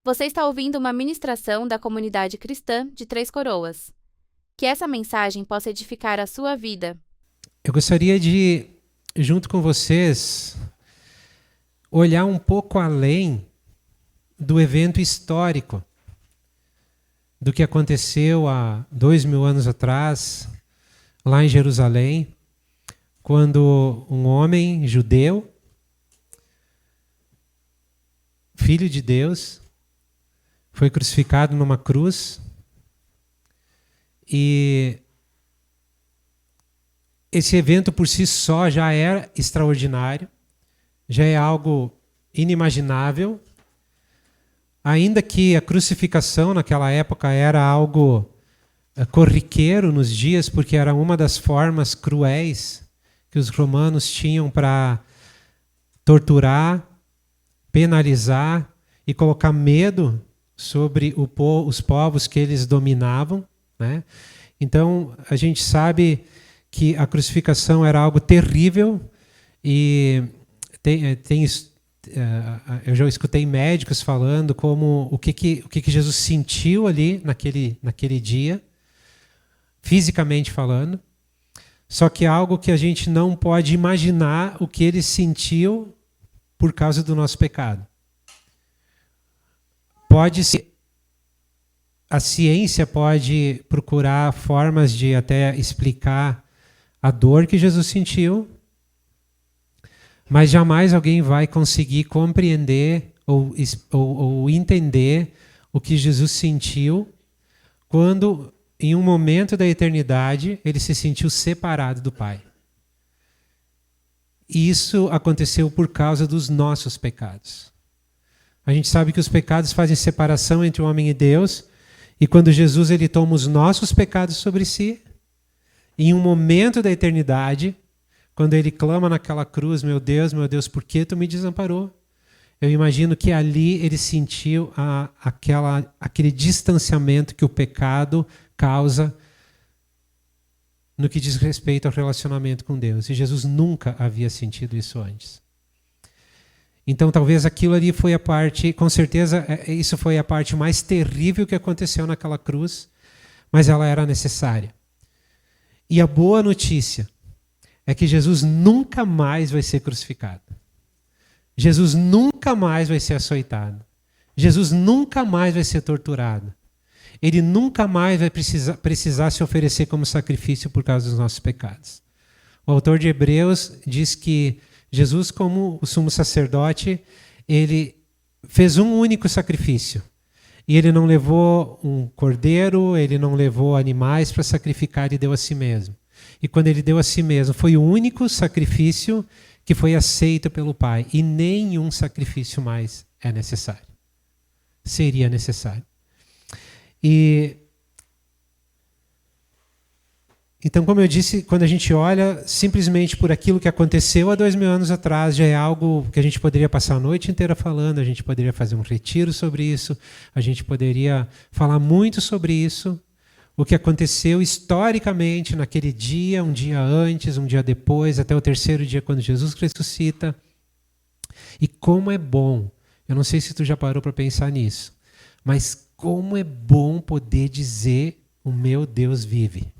Você está ouvindo uma ministração da comunidade cristã de Três Coroas. Que essa mensagem possa edificar a sua vida. Eu gostaria de, junto com vocês, olhar um pouco além do evento histórico, do que aconteceu há 2000 anos atrás, lá em Jerusalém, quando um homem judeu, filho de Deus, foi crucificado numa cruz e esse evento por si só já é extraordinário, já é algo inimaginável, ainda que a crucificação naquela época era algo corriqueiro nos dias, porque era uma das formas cruéis que os romanos tinham para torturar, penalizar e colocar medo sobre os povos que eles dominavam, né? Então, a gente sabe que a crucificação era algo terrível e eu já escutei médicos falando como o que Jesus sentiu ali naquele dia, fisicamente falando, só que é algo que a gente não pode imaginar o que ele sentiu por causa do nosso pecado. A ciência pode procurar formas de até explicar a dor que Jesus sentiu, mas jamais alguém vai conseguir compreender ou entender o que Jesus sentiu quando, em um momento da eternidade, ele se sentiu separado do Pai. E isso aconteceu por causa dos nossos pecados. A gente sabe que os pecados fazem separação entre o homem e Deus, e quando Jesus ele toma os nossos pecados sobre si, em um momento da eternidade, quando ele clama naquela cruz, meu Deus, por que tu me desamparou? Eu imagino que ali ele sentiu aquele distanciamento que o pecado causa no que diz respeito ao relacionamento com Deus. E Jesus nunca havia sentido isso antes. Então talvez aquilo ali foi a parte, com certeza isso foi a parte mais terrível que aconteceu naquela cruz, mas ela era necessária. E a boa notícia é que Jesus nunca mais vai ser crucificado. Jesus nunca mais vai ser açoitado. Jesus nunca mais vai ser torturado. Ele nunca mais vai precisar se oferecer como sacrifício por causa dos nossos pecados. O autor de Hebreus diz que Jesus, como o sumo sacerdote, ele fez um único sacrifício. E ele não levou um cordeiro, ele não levou animais para sacrificar, ele deu a si mesmo. E quando ele deu a si mesmo, foi o único sacrifício que foi aceito pelo Pai. E nenhum sacrifício mais é necessário. Seria necessário. Então, como eu disse, quando a gente olha simplesmente por aquilo que aconteceu há 2000 anos atrás, já é algo que a gente poderia passar a noite inteira falando, a gente poderia fazer um retiro sobre isso, a gente poderia falar muito sobre isso, o que aconteceu historicamente naquele dia, um dia antes, um dia depois, até o terceiro dia quando Jesus ressuscita. E como é bom, eu não sei se tu já parou para pensar nisso, mas como é bom poder dizer, o meu Deus vive.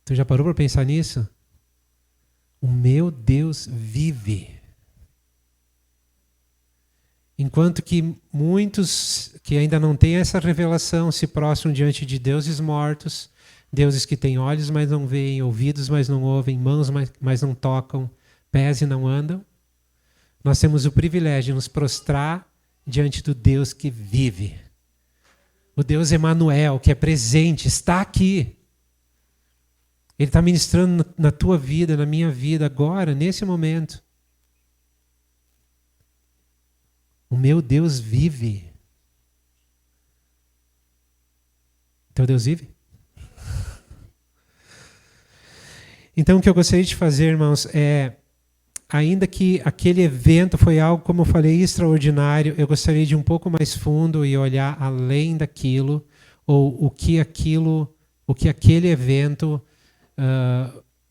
Tu já parou para pensar nisso? O meu Deus vive. Enquanto que muitos que ainda não têm essa revelação se prostram diante de deuses mortos, deuses que têm olhos, mas não veem, ouvidos, mas não ouvem, mãos, mas não tocam, pés e não andam, nós temos o privilégio de nos prostrar diante do Deus que vive. O Deus Emanuel, que é presente, está aqui. Ele está ministrando na tua vida, na minha vida, agora, nesse momento. O meu Deus vive. Teu Deus vive? Então, o que eu gostaria de fazer, irmãos, é, ainda que aquele evento foi algo, como eu falei, extraordinário, eu gostaria de ir um pouco mais fundo e olhar além daquilo, ou o que aquele evento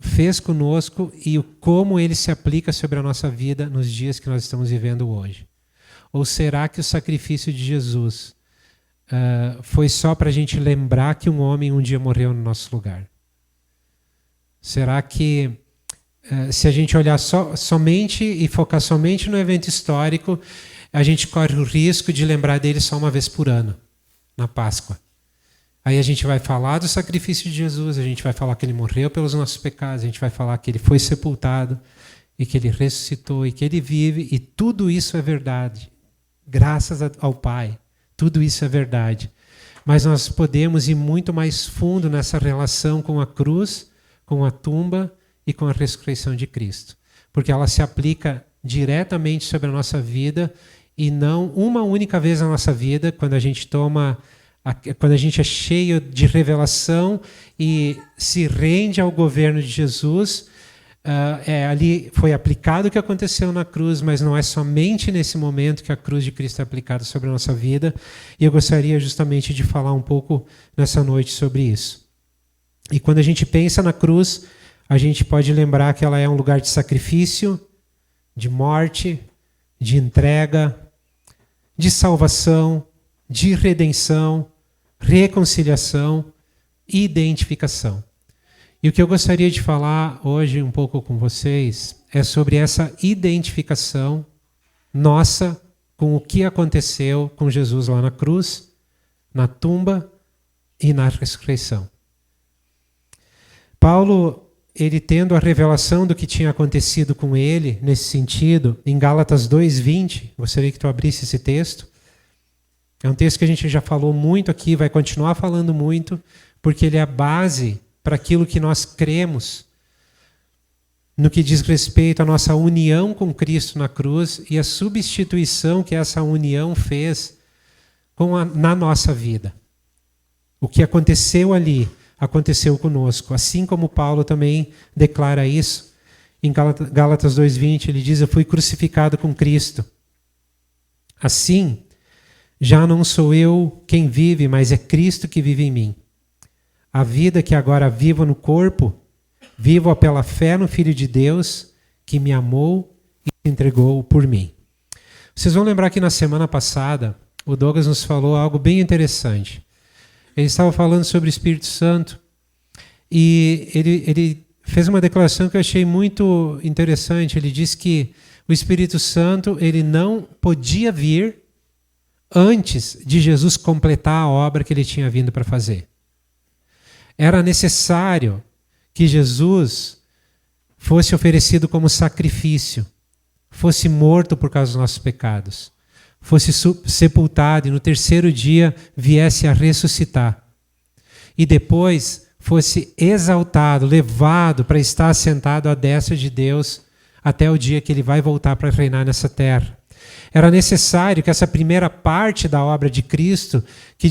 fez conosco e como ele se aplica sobre a nossa vida nos dias que nós estamos vivendo hoje? Ou será que o sacrifício de Jesus foi só para a gente lembrar que um homem um dia morreu no nosso lugar? Será que se a gente olhar somente e focar somente no evento histórico, a gente corre o risco de lembrar dele só uma vez por ano, na Páscoa? Aí a gente vai falar do sacrifício de Jesus, a gente vai falar que ele morreu pelos nossos pecados, a gente vai falar que ele foi sepultado e que ele ressuscitou e que ele vive, e tudo isso é verdade. Graças ao Pai, tudo isso é verdade. Mas nós podemos ir muito mais fundo nessa relação com a cruz, com a tumba e com a ressurreição de Cristo. Porque ela se aplica diretamente sobre a nossa vida e não uma única vez na nossa vida, quando a gente é cheio de revelação e se rende ao governo de Jesus. Ali foi aplicado o que aconteceu na cruz, mas não é somente nesse momento que a cruz de Cristo é aplicada sobre a nossa vida. E eu gostaria justamente de falar um pouco nessa noite sobre isso. E quando a gente pensa na cruz, a gente pode lembrar que ela é um lugar de sacrifício, de morte, de entrega, de salvação, de redenção, reconciliação e identificação. E o que eu gostaria de falar hoje um pouco com vocês é sobre essa identificação nossa com o que aconteceu com Jesus lá na cruz, na tumba e na ressurreição. Paulo, ele tendo a revelação do que tinha acontecido com ele, nesse sentido, em Gálatas 2:20, gostaria que tu abrisse esse texto. É um texto que a gente já falou muito aqui, vai continuar falando muito, porque ele é a base para aquilo que nós cremos no que diz respeito à nossa união com Cristo na cruz e a substituição que essa união fez na nossa vida. O que aconteceu ali, aconteceu conosco. Assim como Paulo também declara isso, em Gálatas 2:20, ele diz: eu fui crucificado com Cristo. Assim, já não sou eu quem vive, mas é Cristo que vive em mim. A vida que agora vivo no corpo, vivo-a pela fé no Filho de Deus, que me amou e se entregou por mim. Vocês vão lembrar que na semana passada, o Douglas nos falou algo bem interessante. Ele estava falando sobre o Espírito Santo e ele fez uma declaração que eu achei muito interessante. Ele disse que o Espírito Santo ele não podia vir antes de Jesus completar a obra que ele tinha vindo para fazer. Era necessário que Jesus fosse oferecido como sacrifício, fosse morto por causa dos nossos pecados, fosse sepultado e no terceiro dia viesse a ressuscitar. E depois fosse exaltado, levado para estar sentado à destra de Deus até o dia que ele vai voltar para reinar nessa terra. Era necessário que essa primeira parte da obra de Cristo,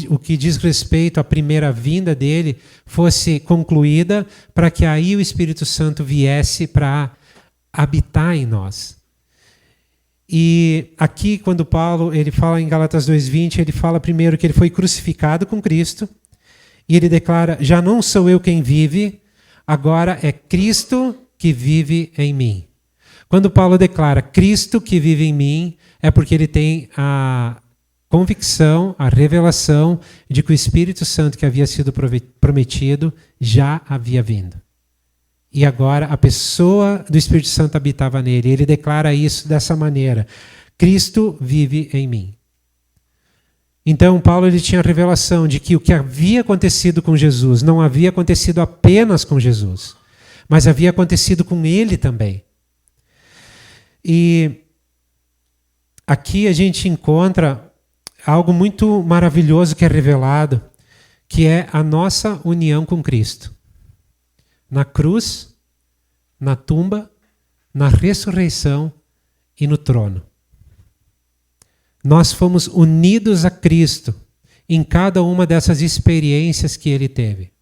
o que diz respeito à primeira vinda dele, fosse concluída para que aí o Espírito Santo viesse para habitar em nós. E aqui, quando Paulo ele fala em Gálatas 2:20, ele fala primeiro que ele foi crucificado com Cristo, e ele declara: já não sou eu quem vive, agora é Cristo que vive em mim. Quando Paulo declara Cristo que vive em mim, é porque ele tem a convicção, a revelação de que o Espírito Santo que havia sido prometido já havia vindo. E agora a pessoa do Espírito Santo habitava nele. Ele declara isso dessa maneira: Cristo vive em mim. Então Paulo ele tinha a revelação de que o que havia acontecido com Jesus não havia acontecido apenas com Jesus, mas havia acontecido com ele também. E aqui a gente encontra algo muito maravilhoso que é revelado, que é a nossa união com Cristo. Na cruz, na tumba, na ressurreição e no trono. Nós fomos unidos a Cristo em cada uma dessas experiências que ele teve.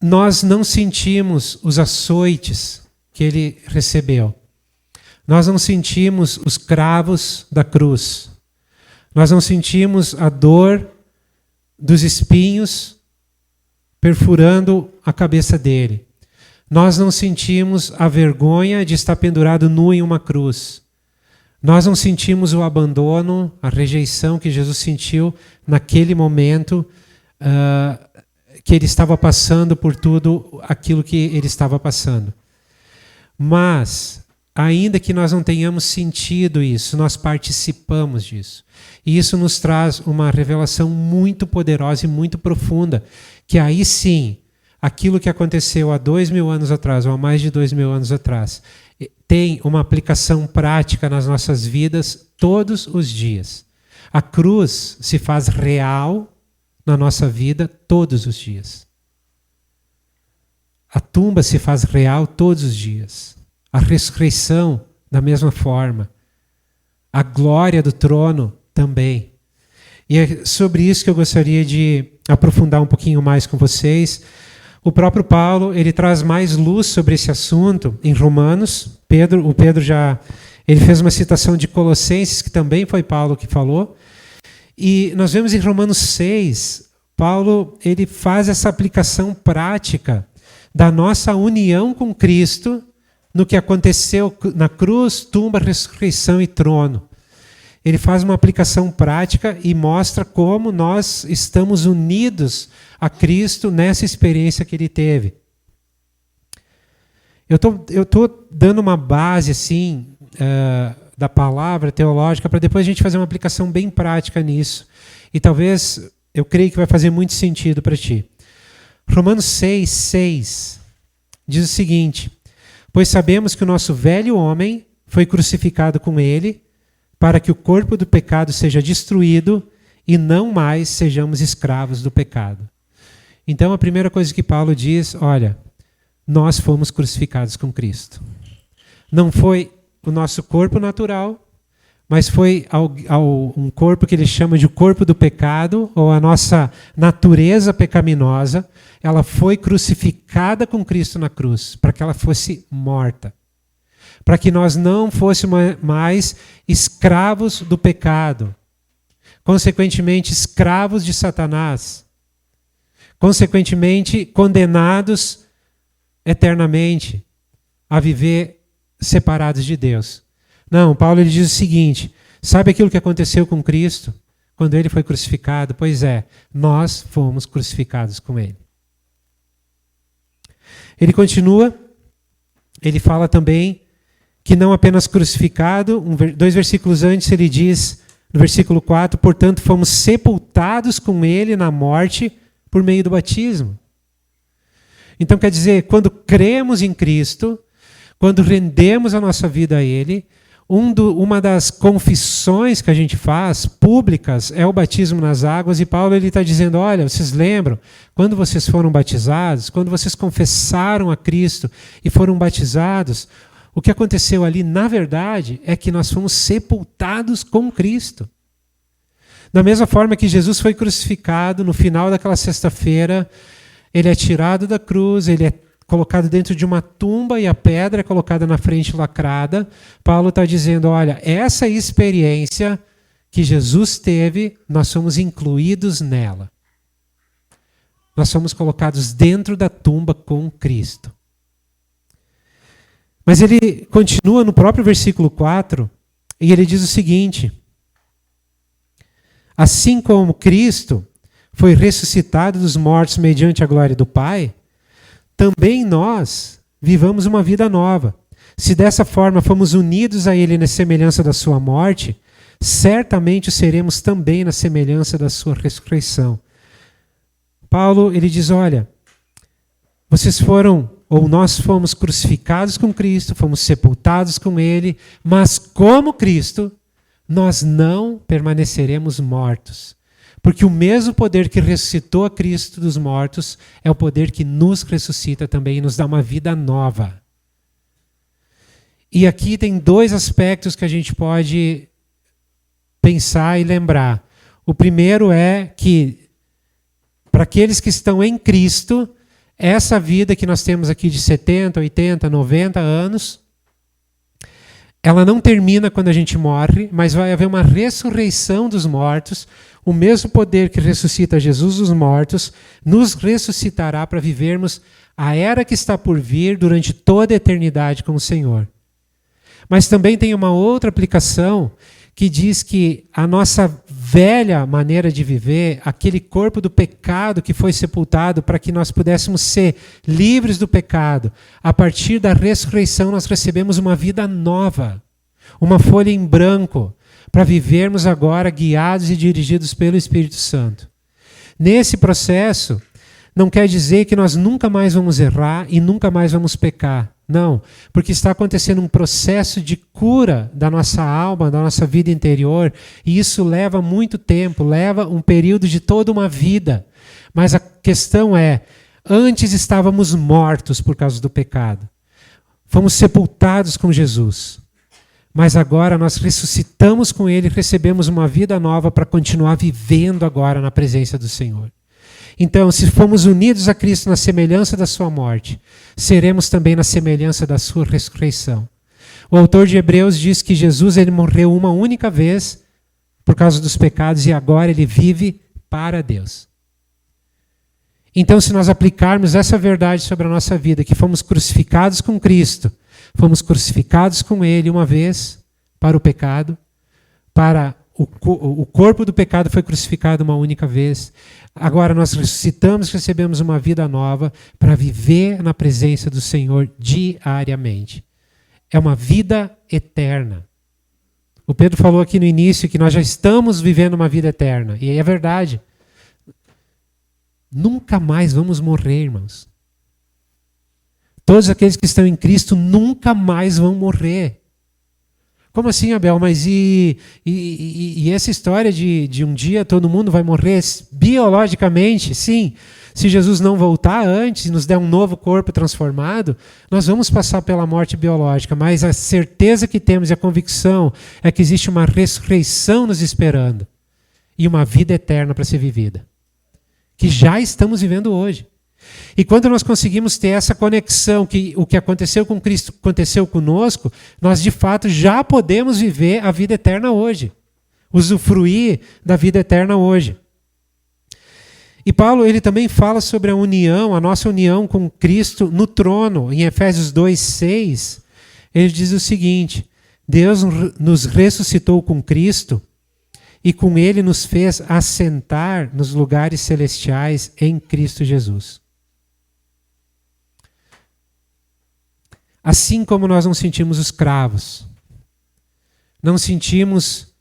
Nós não sentimos os açoites que ele recebeu. Nós não sentimos os cravos da cruz. Nós não sentimos a dor dos espinhos perfurando a cabeça dele. Nós não sentimos a vergonha de estar pendurado nu em uma cruz. Nós não sentimos o abandono, a rejeição que Jesus sentiu naquele momento que ele estava passando por tudo aquilo que ele estava passando. Mas, ainda que nós não tenhamos sentido isso, nós participamos disso. E isso nos traz uma revelação muito poderosa e muito profunda, que aí sim, aquilo que aconteceu há 2000 anos atrás, ou há mais de 2000 anos atrás, tem uma aplicação prática nas nossas vidas todos os dias. A cruz se faz real na nossa vida todos os dias. A tumba se faz real todos os dias. A ressurreição, da mesma forma. A glória do trono também. E é sobre isso que eu gostaria de aprofundar um pouquinho mais com vocês. O próprio Paulo, ele traz mais luz sobre esse assunto em Romanos. O Pedro ele fez uma citação de Colossenses, que também foi Paulo que falou. E nós vemos em Romanos 6, Paulo ele faz essa aplicação prática da nossa união com Cristo no que aconteceu na cruz, tumba, ressurreição e trono. Ele faz uma aplicação prática e mostra como nós estamos unidos a Cristo nessa experiência que ele teve. Eu estou dando uma base assim da palavra teológica para depois a gente fazer uma aplicação bem prática nisso. E talvez, eu creio que vai fazer muito sentido para ti. Romanos 6 diz o seguinte: pois sabemos que o nosso velho homem foi crucificado com ele, para que o corpo do pecado seja destruído e não mais sejamos escravos do pecado. Então a primeira coisa que Paulo diz, olha, nós fomos crucificados com Cristo. Não foi o nosso corpo natural, mas foi um corpo que ele chama de corpo do pecado, ou a nossa natureza pecaminosa, ela foi crucificada com Cristo na cruz, para que ela fosse morta. Para que nós não fôssemos mais escravos do pecado, consequentemente escravos de Satanás, consequentemente condenados eternamente a viver separados de Deus. Não, Paulo ele diz o seguinte: sabe aquilo que aconteceu com Cristo quando ele foi crucificado? Pois é, nós fomos crucificados com ele. Ele continua, ele fala também que não apenas crucificado, 2 versículos antes ele diz, no versículo 4, portanto fomos sepultados com ele na morte por meio do batismo. Então quer dizer, quando cremos em Cristo, quando rendemos a nossa vida a ele, uma das confissões que a gente faz, públicas, é o batismo nas águas, e Paulo está dizendo, olha, vocês lembram, quando vocês foram batizados, quando vocês confessaram a Cristo e foram batizados, o que aconteceu ali, na verdade, é que nós fomos sepultados com Cristo. Da mesma forma que Jesus foi crucificado, no final daquela sexta-feira, ele é tirado da cruz, ele é colocado dentro de uma tumba e a pedra é colocada na frente lacrada. Paulo está dizendo, olha, essa experiência que Jesus teve, nós somos incluídos nela. Nós somos colocados dentro da tumba com Cristo. Mas ele continua no próprio versículo 4 e ele diz o seguinte: assim como Cristo foi ressuscitado dos mortos mediante a glória do Pai, também nós vivamos uma vida nova. Se dessa forma fomos unidos a Ele na semelhança da sua morte, certamente o seremos também na semelhança da sua ressurreição. Paulo, ele diz, olha, vocês foram, ou nós fomos crucificados com Cristo, fomos sepultados com Ele, mas como Cristo, nós não permaneceremos mortos. Porque o mesmo poder que ressuscitou a Cristo dos mortos é o poder que nos ressuscita também e nos dá uma vida nova. E aqui tem 2 aspectos que a gente pode pensar e lembrar. O primeiro é que, para aqueles que estão em Cristo, essa vida que nós temos aqui de 70, 80, 90 anos, ela não termina quando a gente morre, mas vai haver uma ressurreição dos mortos. O mesmo poder que ressuscita Jesus dos mortos nos ressuscitará para vivermos a era que está por vir durante toda a eternidade com o Senhor. Mas também tem uma outra aplicação que diz que a nossa velha maneira de viver, aquele corpo do pecado que foi sepultado para que nós pudéssemos ser livres do pecado, a partir da ressurreição nós recebemos uma vida nova, uma folha em branco, para vivermos agora guiados e dirigidos pelo Espírito Santo. Nesse processo, não quer dizer que nós nunca mais vamos errar e nunca mais vamos pecar. Não, porque está acontecendo um processo de cura da nossa alma, da nossa vida interior, e isso leva muito tempo, leva um período de toda uma vida. Mas a questão é, antes estávamos mortos por causa do pecado. Fomos sepultados com Jesus. Mas agora nós ressuscitamos com Ele e recebemos uma vida nova para continuar vivendo agora na presença do Senhor. Então, se fomos unidos a Cristo na semelhança da sua morte, seremos também na semelhança da sua ressurreição. O autor de Hebreus diz que Jesus ele morreu uma única vez por causa dos pecados e agora ele vive para Deus. Então, se nós aplicarmos essa verdade sobre a nossa vida, que fomos crucificados com Cristo, fomos crucificados com Ele uma vez para o pecado, para o corpo do pecado foi crucificado uma única vez. Agora nós ressuscitamos, recebemos uma vida nova para viver na presença do Senhor diariamente. É uma vida eterna. O Pedro falou aqui no início que nós já estamos vivendo uma vida eterna. E é verdade. Nunca mais vamos morrer, irmãos. Todos aqueles que estão em Cristo nunca mais vão morrer. Como assim, Abel? Mas e essa história de um dia todo mundo vai morrer biologicamente? Sim. Se Jesus não voltar antes e nos der um novo corpo transformado, nós vamos passar pela morte biológica. Mas a certeza que temos e a convicção é que existe uma ressurreição nos esperando. E uma vida eterna para ser vivida. Que já estamos vivendo hoje. E quando nós conseguimos ter essa conexão, que o que aconteceu com Cristo aconteceu conosco, nós de fato já podemos viver a vida eterna hoje. Usufruir da vida eterna hoje. E Paulo ele também fala sobre a união, a nossa união com Cristo no trono. Em Efésios 2:6, ele diz o seguinte: Deus nos ressuscitou com Cristo e com Ele nos fez assentar nos lugares celestiais em Cristo Jesus. Assim como nós não sentimos escravos, não sentimos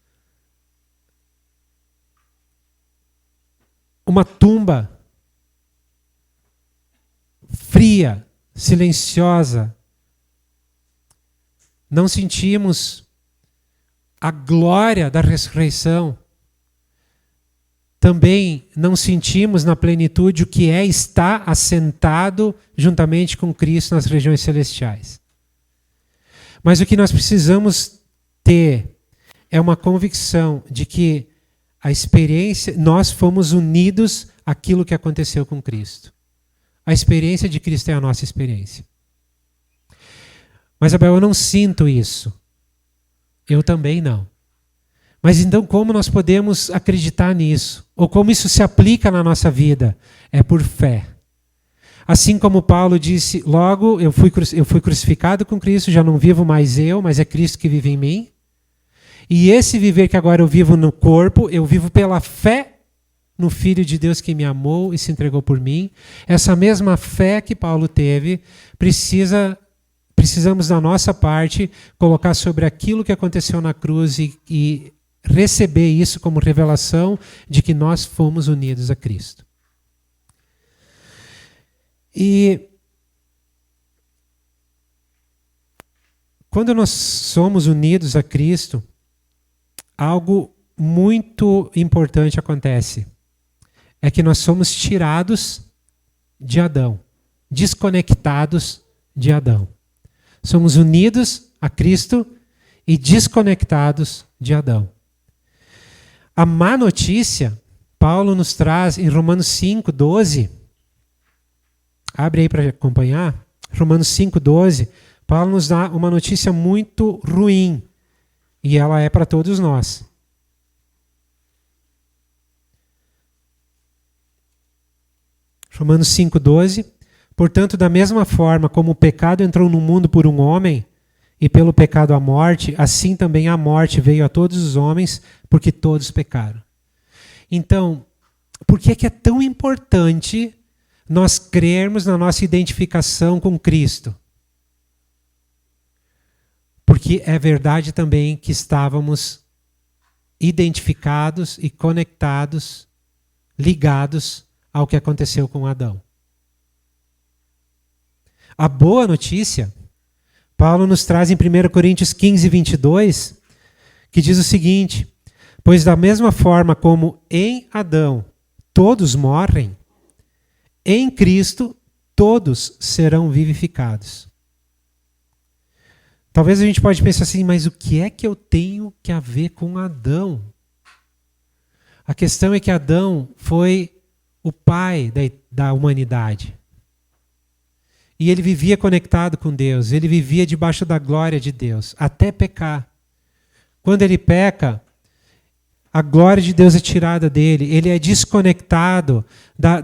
uma tumba fria, silenciosa, não sentimos a glória da ressurreição, também não sentimos na plenitude o que é estar assentado juntamente com Cristo nas regiões celestiais. Mas o que nós precisamos ter é uma convicção de que a experiência, nós fomos unidos àquilo que aconteceu com Cristo. A experiência de Cristo é a nossa experiência. Mas, Abel, eu não sinto isso. Eu também não. Mas então como nós podemos acreditar nisso? Ou como isso se aplica na nossa vida? É por fé. Assim como Paulo disse, logo eu fui crucificado com Cristo, já não vivo mais eu, mas é Cristo que vive em mim. E esse viver que agora eu vivo no corpo, eu vivo pela fé no Filho de Deus que me amou e se entregou por mim. Essa mesma fé que Paulo teve, precisamos da nossa parte colocar sobre aquilo que aconteceu na cruz e receber isso como revelação de que nós fomos unidos a Cristo. E quando nós somos unidos a Cristo, algo muito importante acontece. É que nós somos tirados de Adão, desconectados de Adão. Somos unidos a Cristo e desconectados de Adão. A má notícia, Paulo nos traz em Romanos 5:12. Abre aí para acompanhar. Romanos 5:12 Paulo nos dá uma notícia muito ruim, e ela é para todos nós. Romanos 5,12. Portanto, da mesma forma como o pecado entrou no mundo por um homem, e pelo pecado a morte, assim também a morte veio a todos os homens, porque todos pecaram. Então, por que é tão importante nós crermos na nossa identificação com Cristo? Porque é verdade também que estávamos identificados e conectados, ligados ao que aconteceu com Adão. A boa notícia, Paulo nos traz em 1 Coríntios 15, 22, que diz o seguinte: pois da mesma forma como em Adão todos morrem, em Cristo todos serão vivificados. Talvez a gente pode pensar assim, mas o que é que eu tenho que a ver com Adão? A questão é que Adão foi o pai da humanidade. E ele vivia conectado com Deus, ele vivia debaixo da glória de Deus, até pecar. Quando ele peca, a glória de Deus é tirada dele, ele é desconectado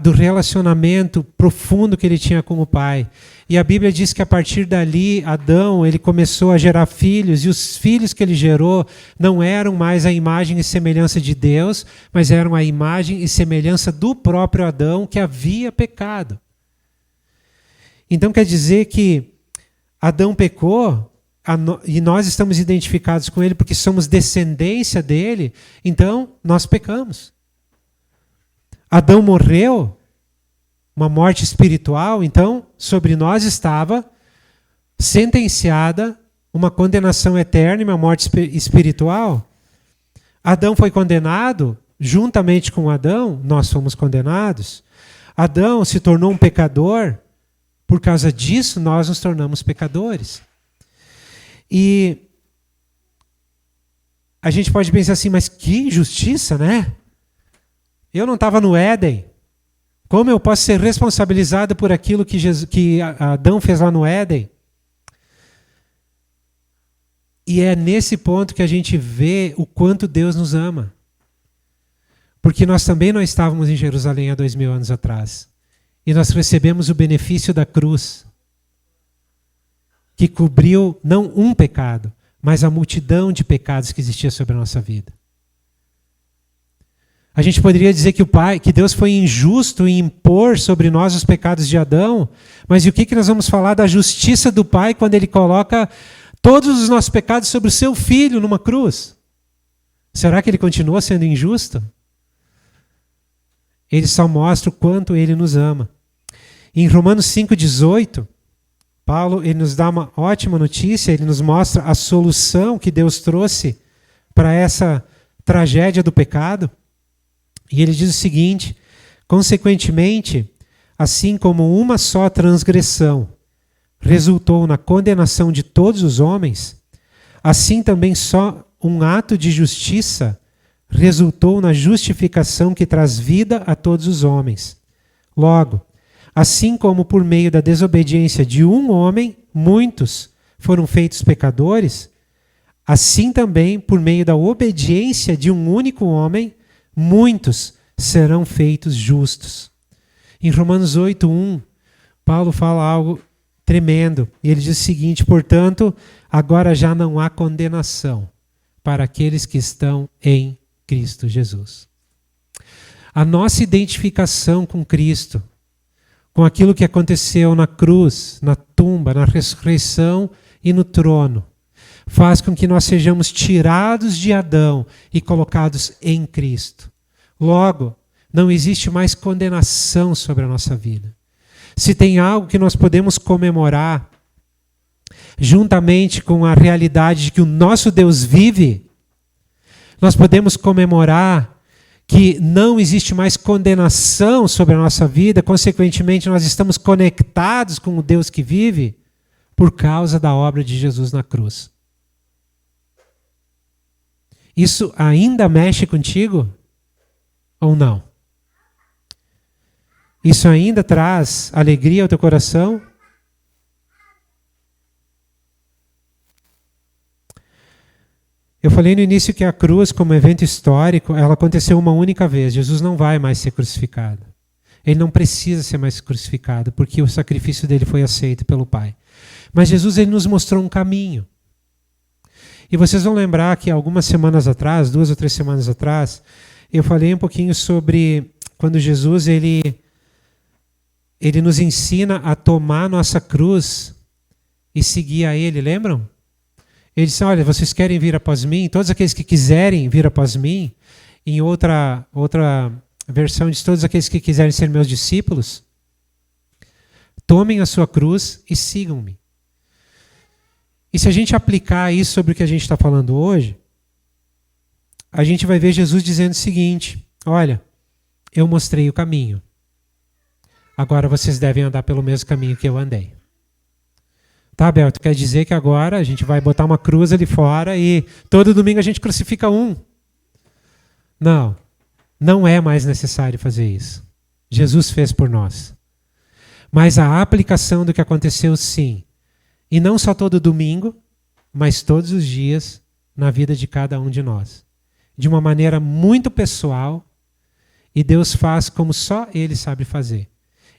do relacionamento profundo que ele tinha com o Pai. E a Bíblia diz que a partir dali, Adão, ele começou a gerar filhos, e os filhos que ele gerou não eram mais a imagem e semelhança de Deus, mas eram a imagem e semelhança do próprio Adão que havia pecado. Então quer dizer que Adão pecou, e nós estamos identificados com ele porque somos descendência dele, então nós pecamos. Adão morreu, uma morte espiritual, então sobre nós estava sentenciada uma condenação eterna e uma morte espiritual. Adão foi condenado, juntamente com Adão, nós fomos condenados. Adão se tornou um pecador, por causa disso nós nos tornamos pecadores. E a gente pode pensar assim, mas que injustiça, né? Eu não estava no Éden. Como eu posso ser responsabilizado por aquilo que Adão fez lá no Éden? E é nesse ponto que a gente vê o quanto Deus nos ama. Porque nós também não estávamos em Jerusalém há 2000 anos atrás. E nós recebemos o benefício da cruz, que cobriu não um pecado, mas a multidão de pecados que existia sobre a nossa vida. A gente poderia dizer que Deus foi injusto em impor sobre nós os pecados de Adão, mas e o que nós vamos falar da justiça do Pai quando Ele coloca todos os nossos pecados sobre o seu Filho numa cruz? Será que Ele continua sendo injusto? Ele só mostra o quanto Ele nos ama. Em Romanos 5,18, Paulo ele nos dá uma ótima notícia, ele nos mostra a solução que Deus trouxe para essa tragédia do pecado. E ele diz o seguinte: consequentemente, assim como uma só transgressão resultou na condenação de todos os homens, assim também só um ato de justiça resultou na justificação que traz vida a todos os homens. Logo, assim como por meio da desobediência de um homem, muitos foram feitos pecadores, assim também por meio da obediência de um único homem, muitos serão feitos justos. Em Romanos 8:1, Paulo fala algo tremendo. E ele diz o seguinte: portanto, agora já não há condenação para aqueles que estão em Cristo Jesus. A nossa identificação com Cristo, com aquilo que aconteceu na cruz, na tumba, na ressurreição e no trono, faz com que nós sejamos tirados de Adão e colocados em Cristo. Logo, não existe mais condenação sobre a nossa vida. Se tem algo que nós podemos comemorar, juntamente com a realidade de que o nosso Deus vive, nós podemos comemorar que não existe mais condenação sobre a nossa vida, consequentemente nós estamos conectados com o Deus que vive por causa da obra de Jesus na cruz. Isso ainda mexe contigo ou não? Isso ainda traz alegria ao teu coração? Eu falei no início que a cruz, como evento histórico, ela aconteceu uma única vez. Jesus não vai mais ser crucificado. Ele não precisa ser mais crucificado, porque o sacrifício dele foi aceito pelo Pai. Mas Jesus, ele nos mostrou um caminho. E vocês vão lembrar que algumas semanas atrás, 2 ou 3 semanas atrás, eu falei um pouquinho sobre quando Jesus ele nos ensina a tomar nossa cruz e seguir a Ele, lembram? Ele disse, olha, vocês querem vir após mim? Todos aqueles que quiserem vir após mim, em outra versão diz, todos aqueles que quiserem ser meus discípulos, tomem a sua cruz e sigam-me. E se a gente aplicar isso sobre o que a gente está falando hoje, a gente vai ver Jesus dizendo o seguinte, olha, eu mostrei o caminho. Agora vocês devem andar pelo mesmo caminho que eu andei. Tá, Belto? Quer dizer que agora a gente vai botar uma cruz ali fora e todo domingo a gente crucifica um. Não, não é mais necessário fazer isso. Jesus fez por nós. Mas a aplicação do que aconteceu, sim. E não só todo domingo, mas todos os dias na vida de cada um de nós. De uma maneira muito pessoal, e Deus faz como só Ele sabe fazer.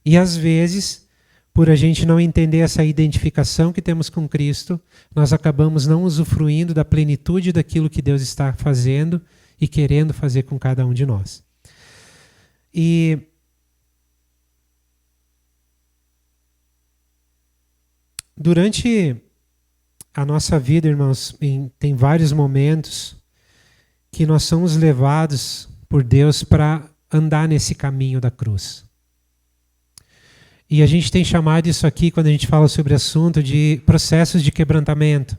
E às vezes, por a gente não entender essa identificação que temos com Cristo, nós acabamos não usufruindo da plenitude daquilo que Deus está fazendo e querendo fazer com cada um de nós. E durante a nossa vida, irmãos, tem vários momentos que nós somos levados por Deus para andar nesse caminho da cruz. E a gente tem chamado isso aqui, quando a gente fala sobre o assunto, de processos de quebrantamento.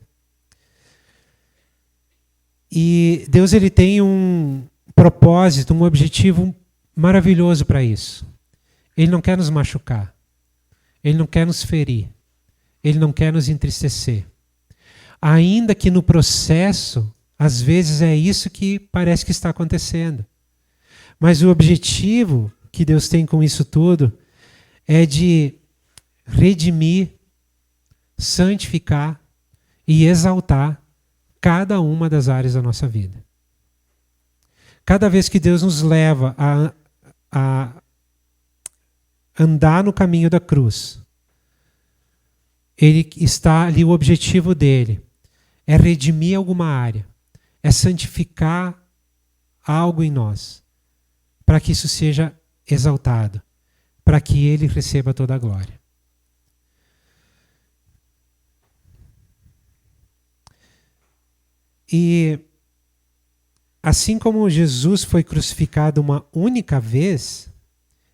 E Deus, ele tem um propósito, um objetivo maravilhoso para isso. Ele não quer nos machucar. Ele não quer nos ferir. Ele não quer nos entristecer. Ainda que no processo, às vezes é isso que parece que está acontecendo. Mas o objetivo que Deus tem com isso tudo é de redimir, santificar e exaltar cada uma das áreas da nossa vida. Cada vez que Deus nos leva a andar no caminho da cruz, Ele está ali, o objetivo dele é redimir alguma área, é santificar algo em nós, para que isso seja exaltado, para que Ele receba toda a glória. E assim como Jesus foi crucificado uma única vez,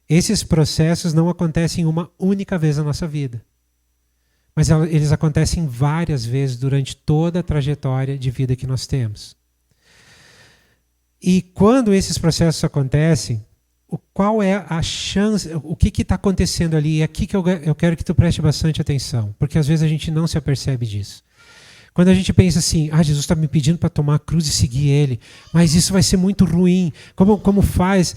esses processos não acontecem uma única vez na nossa vida. Mas eles acontecem várias vezes durante toda a trajetória de vida que nós temos. E quando esses processos acontecem, qual é a chance, o que está acontecendo ali? É aqui que eu quero que tu preste bastante atenção, porque às vezes a gente não se apercebe disso. Quando a gente pensa assim, Jesus está me pedindo para tomar a cruz e seguir Ele, mas isso vai ser muito ruim. Como faz?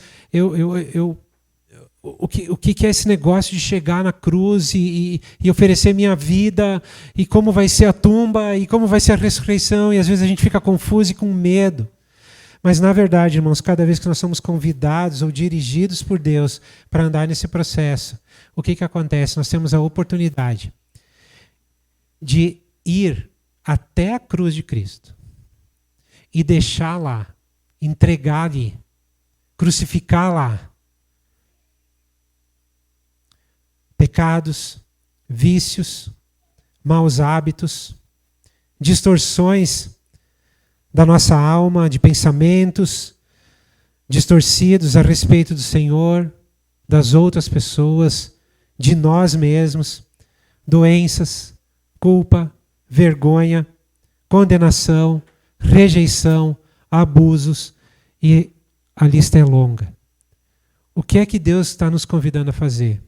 O que é esse negócio de chegar na cruz e oferecer minha vida? E como vai ser a tumba? E como vai ser a ressurreição? E às vezes a gente fica confuso e com medo. Mas na verdade, irmãos, cada vez que nós somos convidados ou dirigidos por Deus para andar nesse processo, o que acontece? Nós temos a oportunidade de ir até a cruz de Cristo e deixar lá, entregar ali, crucificar lá pecados, vícios, maus hábitos, distorções da nossa alma, de pensamentos distorcidos a respeito do Senhor, das outras pessoas, de nós mesmos, doenças, culpa, vergonha, condenação, rejeição, abusos, e a lista é longa. O que é que Deus está nos convidando a fazer?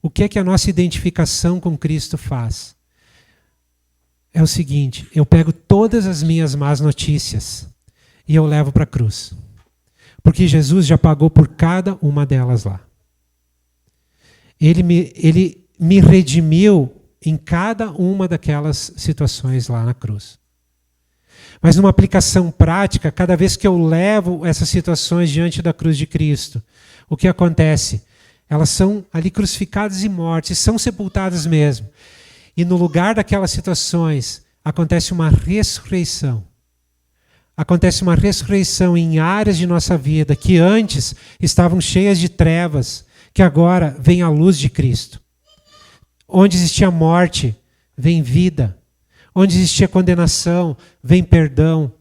O que é que a nossa identificação com Cristo faz? É o seguinte, eu pego todas as minhas más notícias e eu levo para a cruz. Porque Jesus já pagou por cada uma delas lá. Ele me redimiu em cada uma daquelas situações lá na cruz. Mas numa aplicação prática, cada vez que eu levo essas situações diante da cruz de Cristo, o que acontece? Elas são ali crucificadas e mortas, são sepultadas mesmo. E no lugar daquelas situações, acontece uma ressurreição. Acontece uma ressurreição em áreas de nossa vida que antes estavam cheias de trevas, que agora vem a luz de Cristo. Onde existia morte, vem vida. Onde existia condenação, vem perdão.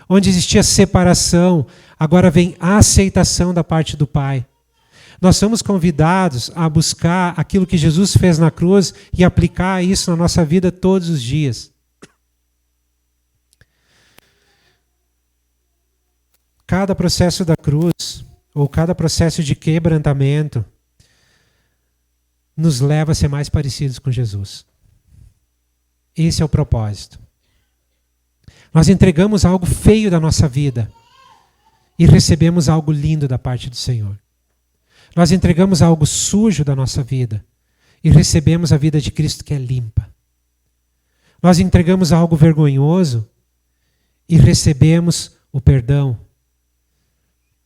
Onde existia separação, agora vem a aceitação da parte do Pai. Nós somos convidados a buscar aquilo que Jesus fez na cruz e aplicar isso na nossa vida todos os dias. Cada processo da cruz, ou cada processo de quebrantamento, nos leva a ser mais parecidos com Jesus. Esse é o propósito. Nós entregamos algo feio da nossa vida e recebemos algo lindo da parte do Senhor. Nós entregamos algo sujo da nossa vida e recebemos a vida de Cristo que é limpa. Nós entregamos algo vergonhoso e recebemos o perdão.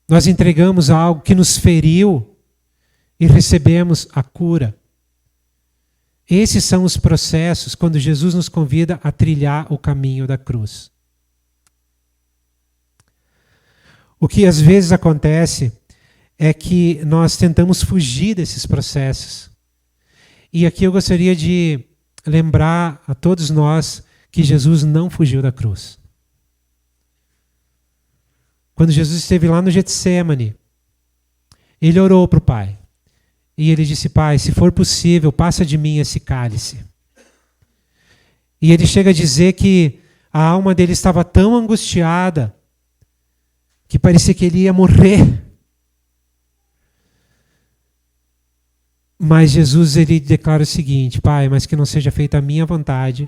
Nós entregamos algo que nos feriu e recebemos a cura. Esses são os processos quando Jesus nos convida a trilhar o caminho da cruz. O que às vezes acontece é que nós tentamos fugir desses processos. E aqui eu gostaria de lembrar a todos nós que Jesus não fugiu da cruz. Quando Jesus esteve lá no Getsêmani, ele orou para o Pai. E ele disse: Pai, se for possível, passa de mim esse cálice. E ele chega a dizer que a alma dele estava tão angustiada que parecia que ele ia morrer. Mas Jesus, ele declara o seguinte: Pai, mas que não seja feita a minha vontade,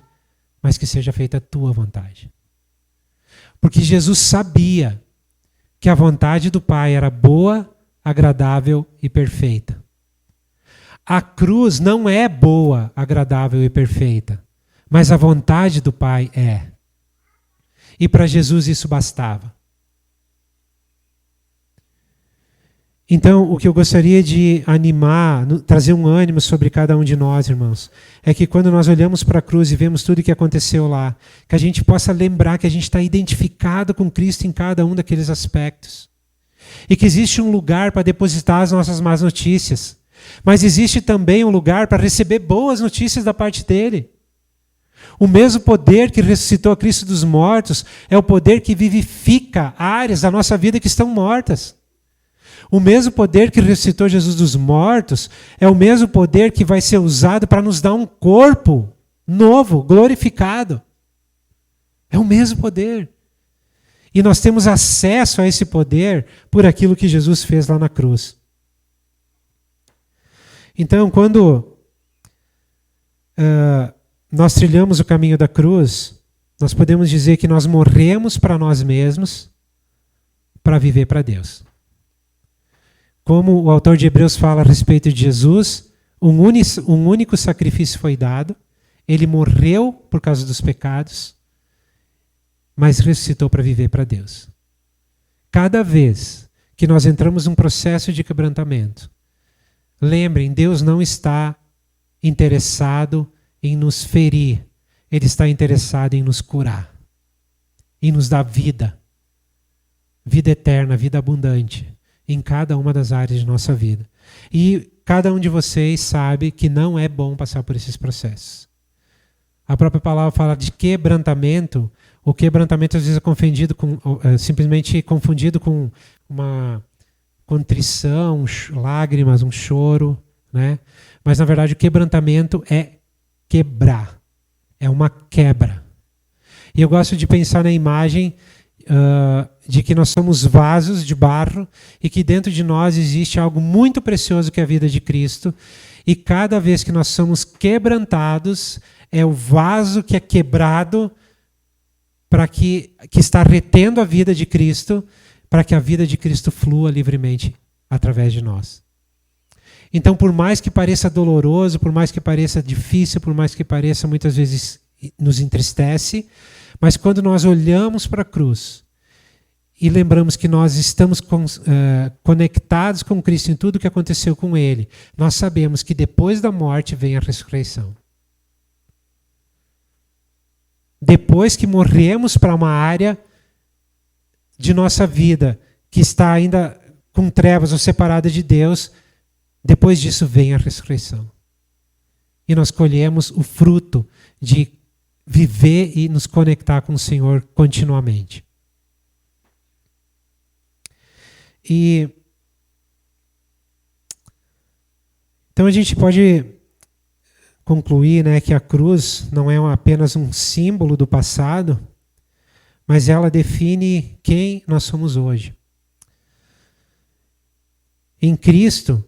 mas que seja feita a tua vontade. Porque Jesus sabia que a vontade do Pai era boa, agradável e perfeita. A cruz não é boa, agradável e perfeita, mas a vontade do Pai é. E para Jesus isso bastava. Então, o que eu gostaria de animar, trazer um ânimo sobre cada um de nós, irmãos, é que quando nós olhamos para a cruz e vemos tudo o que aconteceu lá, que a gente possa lembrar que a gente está identificado com Cristo em cada um daqueles aspectos. E que existe um lugar para depositar as nossas más notícias, mas existe também um lugar para receber boas notícias da parte dele. O mesmo poder que ressuscitou a Cristo dos mortos é o poder que vivifica áreas da nossa vida que estão mortas. O mesmo poder que ressuscitou Jesus dos mortos é o mesmo poder que vai ser usado para nos dar um corpo novo, glorificado. É o mesmo poder. E nós temos acesso a esse poder por aquilo que Jesus fez lá na cruz. Então, quando nós trilhamos o caminho da cruz, nós podemos dizer que nós morremos para nós mesmos para viver para Deus. Como o autor de Hebreus fala a respeito de Jesus, um único sacrifício foi dado, ele morreu por causa dos pecados, mas ressuscitou para viver para Deus. Cada vez que nós entramos num processo de quebrantamento, lembrem, Deus não está interessado em nos ferir, Ele está interessado em nos curar, em nos dar vida, vida eterna, vida abundante, em cada uma das áreas de nossa vida. E cada um de vocês sabe que não é bom passar por esses processos. A própria palavra fala de quebrantamento. O quebrantamento às vezes é simplesmente confundido com uma contrição, lágrimas, um choro, né? Mas na verdade o quebrantamento é quebrar. É uma quebra. E eu gosto de pensar na imagem de que nós somos vasos de barro e que dentro de nós existe algo muito precioso que é a vida de Cristo, e cada vez que nós somos quebrantados, é o vaso que é quebrado para que está retendo a vida de Cristo, para que a vida de Cristo flua livremente através de nós. Então, por mais que pareça doloroso, por mais que pareça difícil, por mais que pareça muitas vezes nos entristece, mas quando nós olhamos para a cruz e lembramos que nós estamos conectados com Cristo em tudo o que aconteceu com Ele, nós sabemos que depois da morte vem a ressurreição. Depois que morremos para uma área de nossa vida que está ainda com trevas ou separada de Deus, depois disso vem a ressurreição. E nós colhemos o fruto de viver e nos conectar com o Senhor continuamente. E então a gente pode concluir, né, que a cruz não é apenas um símbolo do passado, mas ela define quem nós somos hoje. Em Cristo,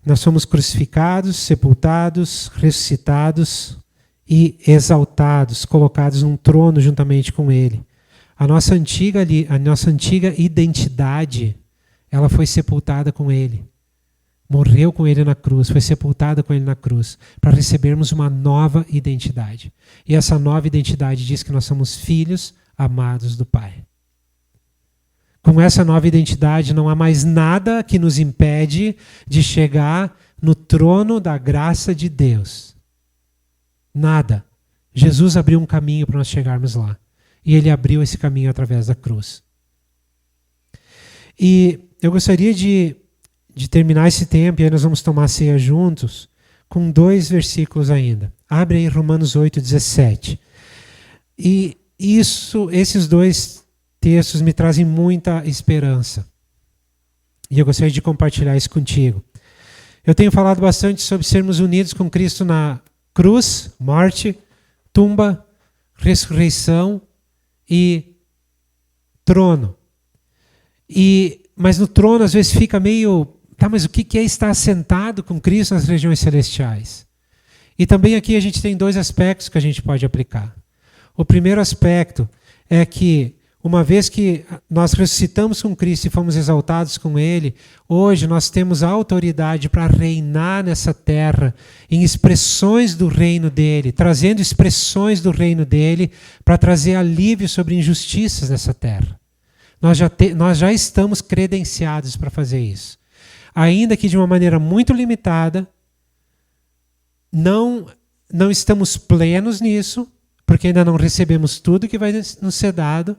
nós somos crucificados, sepultados, ressuscitados e exaltados, colocados num trono juntamente com Ele. A nossa antiga identidade, ela foi sepultada com Ele. Morreu com Ele na cruz, foi sepultada com Ele na cruz, para recebermos uma nova identidade. E essa nova identidade diz que nós somos filhos amados do Pai. Com essa nova identidade, não há mais nada que nos impede de chegar no trono da graça de Deus. Nada. Jesus abriu um caminho para nós chegarmos lá. E Ele abriu esse caminho através da cruz. E eu gostaria de terminar esse tempo, e aí nós vamos tomar a ceia juntos, com 2 versículos ainda. Abre aí Romanos 8:17. E esses 2 textos me trazem muita esperança. E eu gostaria de compartilhar isso contigo. Eu tenho falado bastante sobre sermos unidos com Cristo na cruz, morte, tumba, ressurreição e trono. Mas no trono às vezes fica meio... Tá, mas o que é estar sentado com Cristo nas regiões celestiais? E também aqui a gente tem 2 aspectos que a gente pode aplicar. O primeiro aspecto é que, uma vez que nós ressuscitamos com Cristo e fomos exaltados com Ele, hoje nós temos a autoridade para reinar nessa terra em expressões do reino dEle, trazendo expressões do reino dEle para trazer alívio sobre injustiças nessa terra. Nós já estamos credenciados para fazer isso. Ainda que de uma maneira muito limitada, não estamos plenos nisso, porque ainda não recebemos tudo que vai nos ser dado,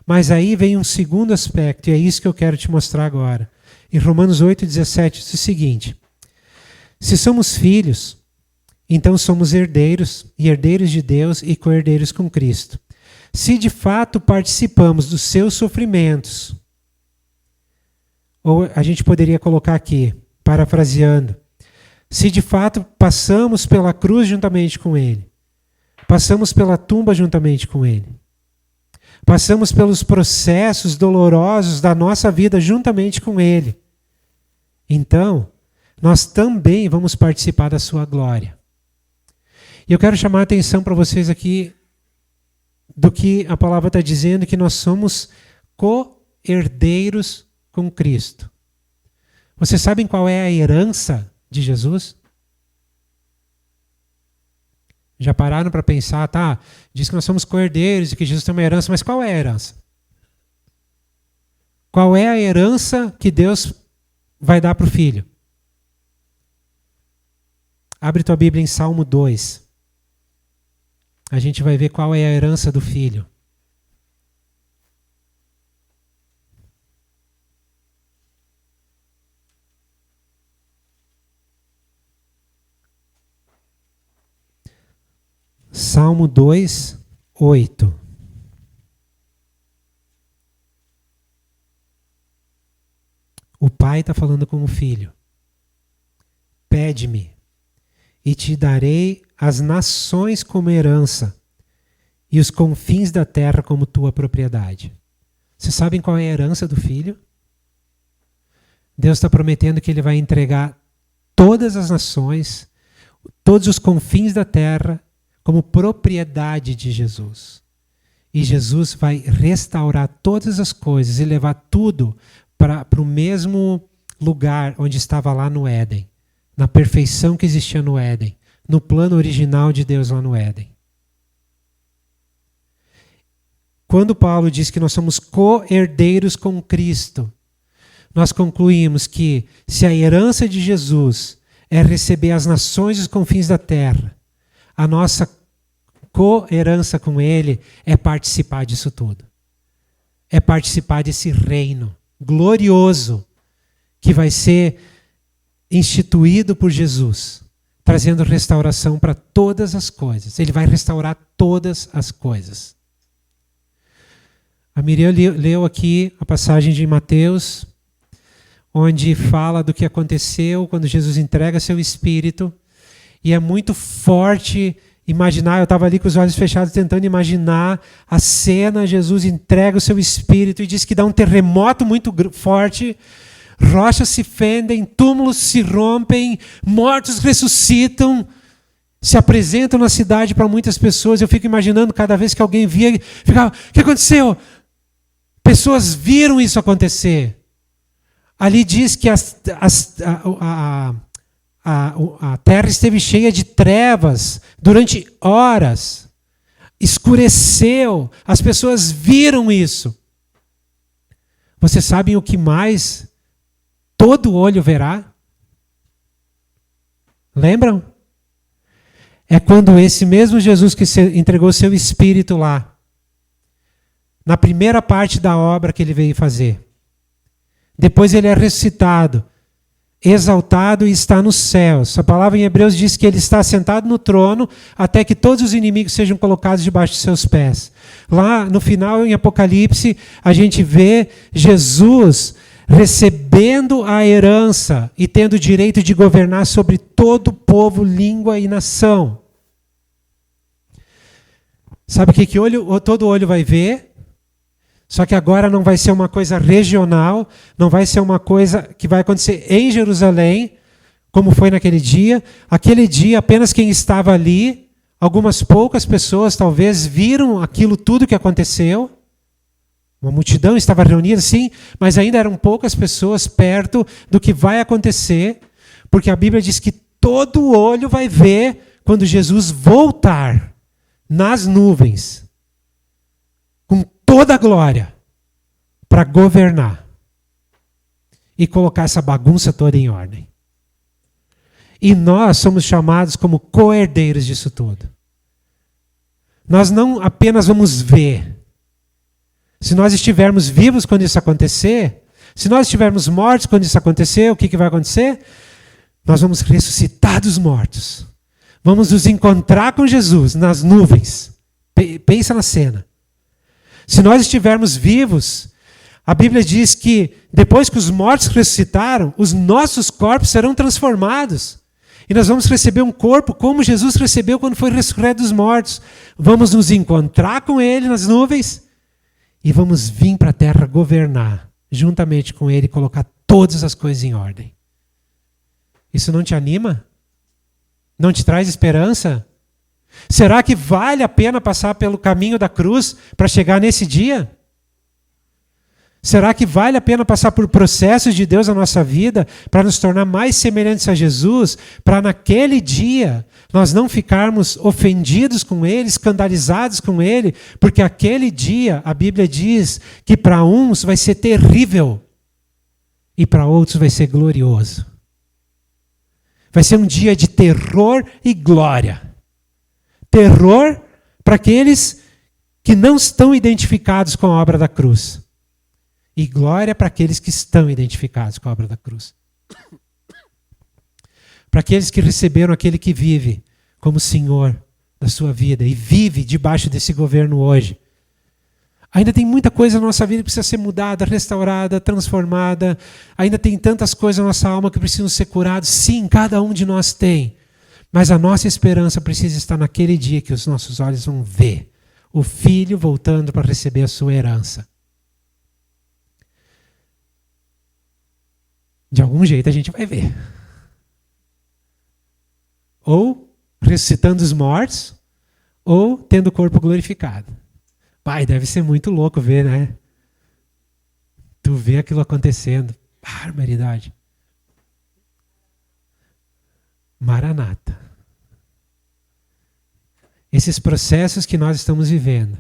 mas aí vem um segundo aspecto, e é isso que eu quero te mostrar agora. Em Romanos 8:17 diz o seguinte: se somos filhos, então somos herdeiros, e herdeiros de Deus e co-herdeiros com Cristo. Se de fato participamos dos seus sofrimentos, ou a gente poderia colocar aqui, parafraseando, se de fato passamos pela cruz juntamente com Ele, passamos pela tumba juntamente com Ele, passamos pelos processos dolorosos da nossa vida juntamente com Ele, então nós também vamos participar da sua glória. E eu quero chamar a atenção para vocês aqui do que a palavra está dizendo, que nós somos co-herdeiros com Cristo. Vocês sabem qual é a herança de Jesus? Já pararam para pensar, tá? Diz que nós somos co-herdeiros e que Jesus tem uma herança, mas qual é a herança? Qual é a herança que Deus vai dar para o filho? Abre tua Bíblia em Salmo 2. A gente vai ver qual é a herança do filho. Salmo 2, 8. O pai está falando com o filho. Pede-me, e te darei as nações como herança, e os confins da terra como tua propriedade. Vocês sabem qual é a herança do filho? Deus está prometendo que Ele vai entregar todas as nações, todos os confins da terra, como propriedade de Jesus. E Jesus vai restaurar todas as coisas e levar tudo para o mesmo lugar onde estava lá no Éden, na perfeição que existia no Éden, no plano original de Deus lá no Éden. quando Paulo diz que nós somos co-herdeiros com Cristo, nós concluímos que se a herança de Jesus é receber as nações e os confins da terra, a nossa co-herança com Ele é participar disso tudo. É participar desse reino glorioso que vai ser instituído por Jesus, trazendo restauração para todas as coisas. Ele vai restaurar todas as coisas. A Miriam leu aqui a passagem de Mateus, onde fala do que aconteceu quando Jesus entrega seu Espírito. E é muito forte imaginar, eu estava ali com os olhos fechados tentando imaginar a cena, Jesus entrega o seu Espírito e diz que dá um terremoto muito forte, rochas se fendem, túmulos se rompem, mortos ressuscitam, se apresentam na cidade para muitas pessoas. Eu fico imaginando cada vez que alguém via, ficava, o que aconteceu? Pessoas viram isso acontecer. Ali diz que a terra esteve cheia de trevas durante horas. Escureceu. As pessoas viram isso. Vocês sabem o que mais todo olho verá? Lembram? É quando esse mesmo Jesus que entregou seu Espírito lá, na primeira parte da obra que ele veio fazer. Depois ele é ressuscitado, exaltado e está nos céus. A palavra em Hebreus diz que ele está sentado no trono até que todos os inimigos sejam colocados debaixo de seus pés. Lá no final, em Apocalipse, a gente vê Jesus recebendo a herança e tendo o direito de governar sobre todo povo, língua e nação. Sabe o que todo olho vai ver? Só que agora não vai ser uma coisa regional, não vai ser uma coisa que vai acontecer em Jerusalém, como foi naquele dia. Aquele dia, apenas quem estava ali, algumas poucas pessoas talvez viram aquilo tudo que aconteceu. Uma multidão estava reunida, sim, mas ainda eram poucas pessoas perto do que vai acontecer, porque a Bíblia diz que todo olho vai ver quando Jesus voltar nas nuvens, com toda a glória, para governar e colocar essa bagunça toda em ordem. E nós somos chamados como co-herdeiros disso tudo. Nós não apenas vamos ver. Se nós estivermos vivos quando isso acontecer, se nós estivermos mortos quando isso acontecer, o que vai acontecer? Nós vamos ressuscitar dos mortos. Vamos nos encontrar com Jesus nas nuvens. Pensa na cena. Se nós estivermos vivos, a Bíblia diz que depois que os mortos ressuscitaram, os nossos corpos serão transformados. E nós vamos receber um corpo como Jesus recebeu quando foi ressurreto dos mortos. Vamos nos encontrar com Ele nas nuvens e vamos vir para a terra governar juntamente com Ele e colocar todas as coisas em ordem. Isso não te anima? Não te traz esperança? Será que vale a pena passar pelo caminho da cruz para chegar nesse dia? Será que vale a pena passar por processos de Deus na nossa vida para nos tornar mais semelhantes a Jesus, para naquele dia nós não ficarmos ofendidos com Ele, escandalizados com Ele, porque aquele dia a Bíblia diz que para uns vai ser terrível e para outros vai ser glorioso. Vai ser um dia de terror e glória. Terror para aqueles que não estão identificados com a obra da cruz. E glória para aqueles que estão identificados com a obra da cruz. Para aqueles que receberam aquele que vive como Senhor da sua vida e vive debaixo desse governo hoje. Ainda tem muita coisa na nossa vida que precisa ser mudada, restaurada, transformada. Ainda tem tantas coisas na nossa alma que precisam ser curadas. Sim, cada um de nós tem. Mas a nossa esperança precisa estar naquele dia que os nossos olhos vão ver o filho voltando para receber a sua herança. De algum jeito a gente vai ver. Ou ressuscitando os mortos, ou tendo o corpo glorificado. Pai, deve ser muito louco ver, né? Tu vê aquilo acontecendo. Barbaridade. Maranata. Esses processos que nós estamos vivendo,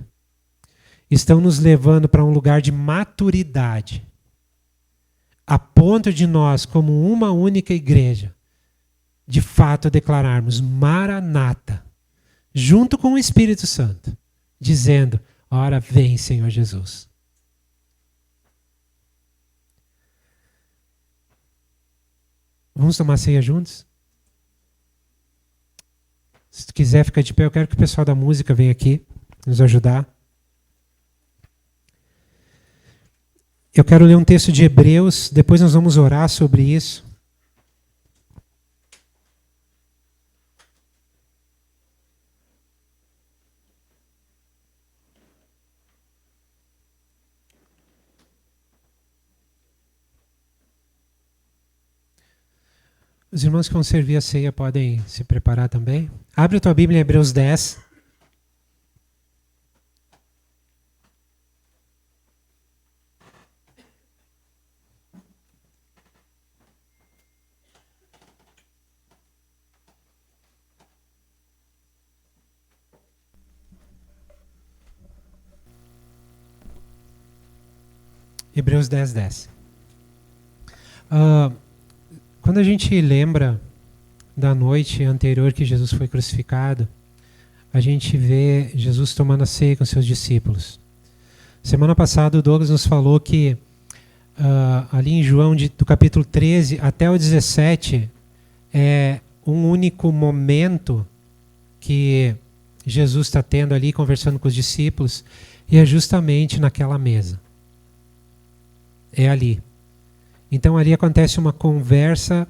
estão nos levando para um lugar de maturidade, a ponto de nós, como uma única igreja, de fato declararmos Maranata, junto com o Espírito Santo, dizendo: ora vem, Senhor Jesus. Vamos tomar ceia juntos? Se tu quiser ficar de pé, eu quero que o pessoal da música venha aqui nos ajudar. Eu quero ler um texto de Hebreus, depois nós vamos orar sobre isso. Os irmãos que vão servir a ceia podem se preparar também. Abre a tua Bíblia em Hebreus 10. Hebreus 10, 10. Quando a gente lembra da noite anterior que Jesus foi crucificado, a gente vê Jesus tomando a ceia com seus discípulos. Semana passada o Douglas nos falou que ali em João do capítulo 13 até o 17 é um único momento que Jesus está tendo ali conversando com os discípulos, e é justamente naquela mesa. É ali. Então ali acontece uma conversa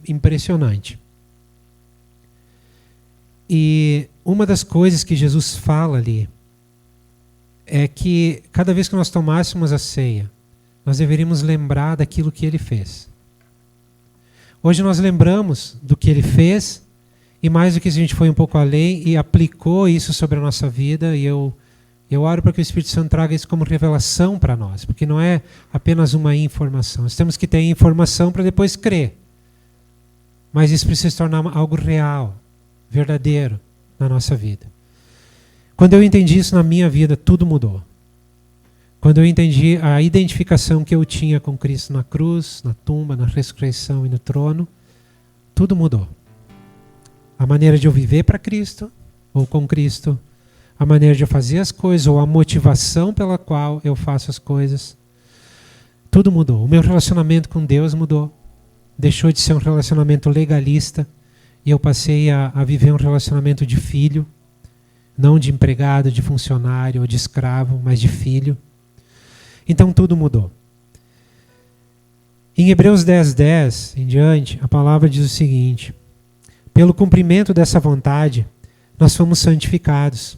impressionante. E uma das coisas que Jesus fala ali é que cada vez que nós tomássemos a ceia, nós deveríamos lembrar daquilo que ele fez. Hoje nós lembramos do que ele fez, e mais do que isso, a gente foi um pouco além e aplicou isso sobre a nossa vida, e eu oro para que o Espírito Santo traga isso como revelação para nós, porque não é apenas uma informação. Nós temos que ter informação para depois crer. Mas isso precisa se tornar algo real, verdadeiro na nossa vida. Quando eu entendi isso na minha vida, tudo mudou. Quando eu entendi a identificação que eu tinha com Cristo na cruz, na tumba, na ressurreição e no trono, tudo mudou. A maneira de eu viver para Cristo, ou com Cristo, a maneira de eu fazer as coisas, ou a motivação pela qual eu faço as coisas, tudo mudou. O meu relacionamento com Deus mudou. Deixou de ser um relacionamento legalista, e eu passei a viver um relacionamento de filho, não de empregado, de funcionário ou de escravo, mas de filho. Então tudo mudou. Em Hebreus 10:10 em diante, a palavra diz o seguinte: pelo cumprimento dessa vontade, nós fomos santificados,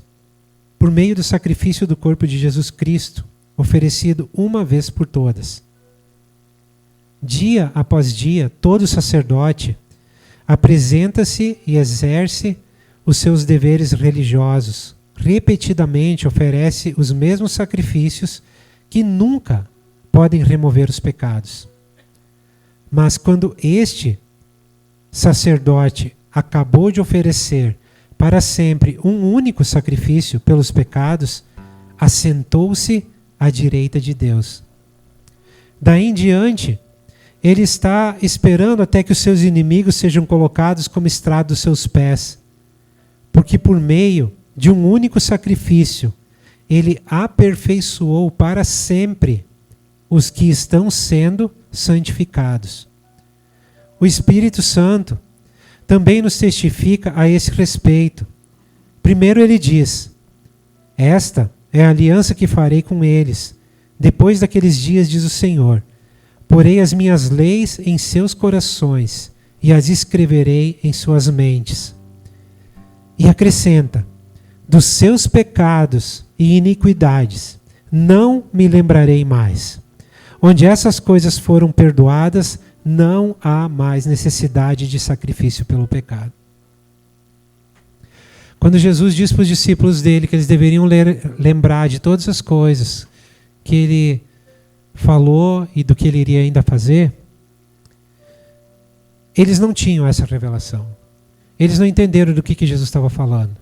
por meio do sacrifício do corpo de Jesus Cristo, oferecido uma vez por todas. Dia após dia, todo sacerdote apresenta-se e exerce os seus deveres religiosos. Repetidamente oferece os mesmos sacrifícios que nunca podem remover os pecados. Mas quando este sacerdote acabou de oferecer para sempre um único sacrifício pelos pecados, assentou-se à direita de Deus. Daí em diante, ele está esperando até que os seus inimigos sejam colocados como estrado dos seus pés, porque por meio de um único sacrifício, ele aperfeiçoou para sempre os que estão sendo santificados. O Espírito Santo também nos testifica a esse respeito. Primeiro ele diz: esta é a aliança que farei com eles. Depois daqueles dias, diz o Senhor, porei as minhas leis em seus corações e as escreverei em suas mentes. E acrescenta: dos seus pecados e iniquidades não me lembrarei mais. Onde essas coisas foram perdoadas, não há mais necessidade de sacrifício pelo pecado. Quando Jesus disse para os discípulos dele que eles deveriam lembrar de todas as coisas que ele falou e do que ele iria ainda fazer, eles não tinham essa revelação. Eles não entenderam do que Jesus estava falando.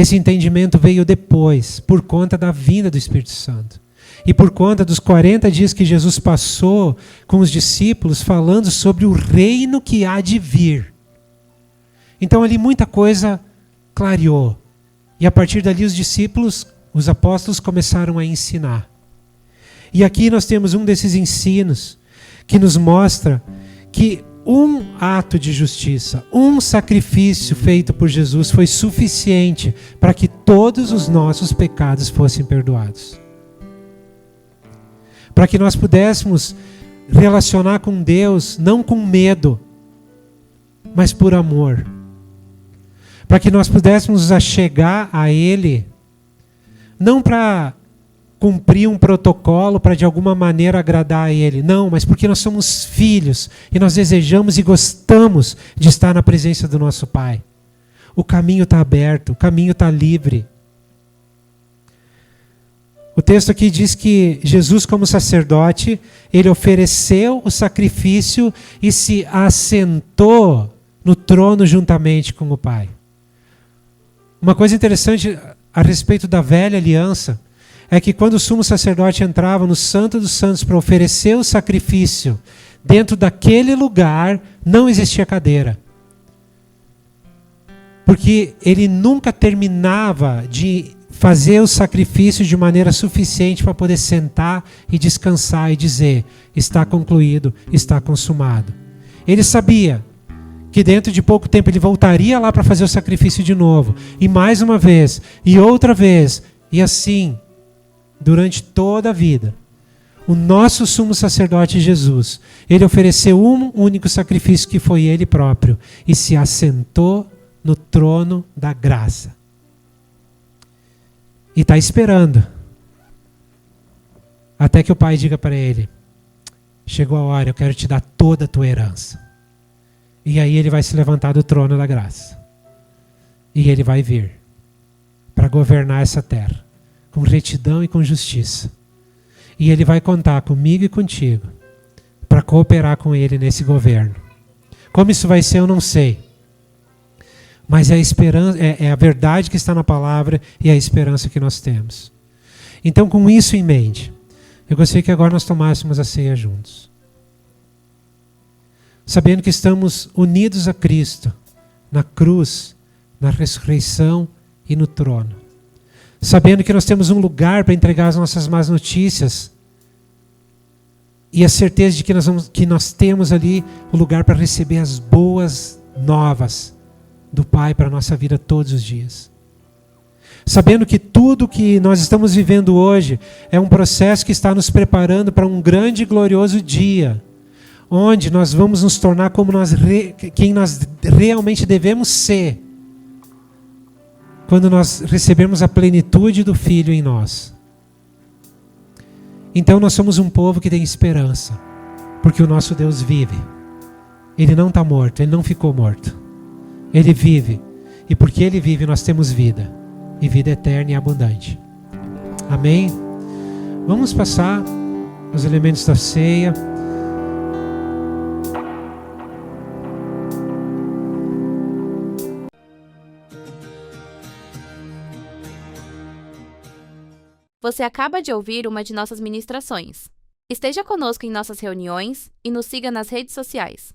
Esse entendimento veio depois, por conta da vinda do Espírito Santo. E por conta dos 40 dias que Jesus passou com os discípulos, falando sobre o reino que há de vir. Então ali muita coisa clareou. E a partir dali os discípulos, os apóstolos começaram a ensinar. E aqui nós temos um desses ensinos que nos mostra que um ato de justiça, um sacrifício feito por Jesus foi suficiente para que todos os nossos pecados fossem perdoados. Para que nós pudéssemos relacionar com Deus, não com medo, mas por amor. Para que nós pudéssemos nos achegar a Ele, não para cumprir um protocolo, para de alguma maneira agradar a Ele. Não, mas porque nós somos filhos e nós desejamos e gostamos de estar na presença do nosso Pai. O caminho está aberto, o caminho está livre. O texto aqui diz que Jesus, como sacerdote, ele ofereceu o sacrifício e se assentou no trono juntamente com o Pai. Uma coisa interessante a respeito da velha aliança é que quando o sumo sacerdote entrava no Santo dos Santos para oferecer o sacrifício, dentro daquele lugar não existia cadeira. Porque ele nunca terminava de fazer o sacrifício de maneira suficiente para poder sentar e descansar e dizer: está concluído, está consumado. Ele sabia que dentro de pouco tempo ele voltaria lá para fazer o sacrifício de novo. E mais uma vez, e outra vez, e assim, durante toda a vida. O nosso sumo sacerdote Jesus, ele ofereceu um único sacrifício que foi ele próprio e se assentou no trono da graça. E está esperando até que o Pai diga para ele: chegou a hora, eu quero te dar toda a tua herança. E aí ele vai se levantar do trono da graça. E ele vai vir para governar essa terra com retidão e com justiça. E ele vai contar comigo e contigo para cooperar com ele nesse governo. Como isso vai ser, eu não sei. Mas é a esperança, é a verdade que está na palavra e é a esperança que nós temos. Então, com isso em mente, eu gostaria que agora nós tomássemos a ceia juntos. Sabendo que estamos unidos a Cristo, na cruz, na ressurreição e no trono. Sabendo que nós temos um lugar para entregar as nossas más notícias. E a certeza de que nós temos ali o lugar para receber as boas novas do Pai para a nossa vida todos os dias. Sabendo que tudo que nós estamos vivendo hoje é um processo que está nos preparando para um grande e glorioso dia, onde nós vamos nos tornar como quem nós realmente devemos ser, quando nós recebermos a plenitude do Filho em nós. Então nós somos um povo que tem esperança, porque o nosso Deus vive. Ele não está morto, Ele não ficou morto. Ele vive, e porque Ele vive nós temos vida, e vida eterna e abundante. Amém? Vamos passar os elementos da ceia. Você acaba de ouvir uma de nossas ministrações. Esteja conosco em nossas reuniões e nos siga nas redes sociais.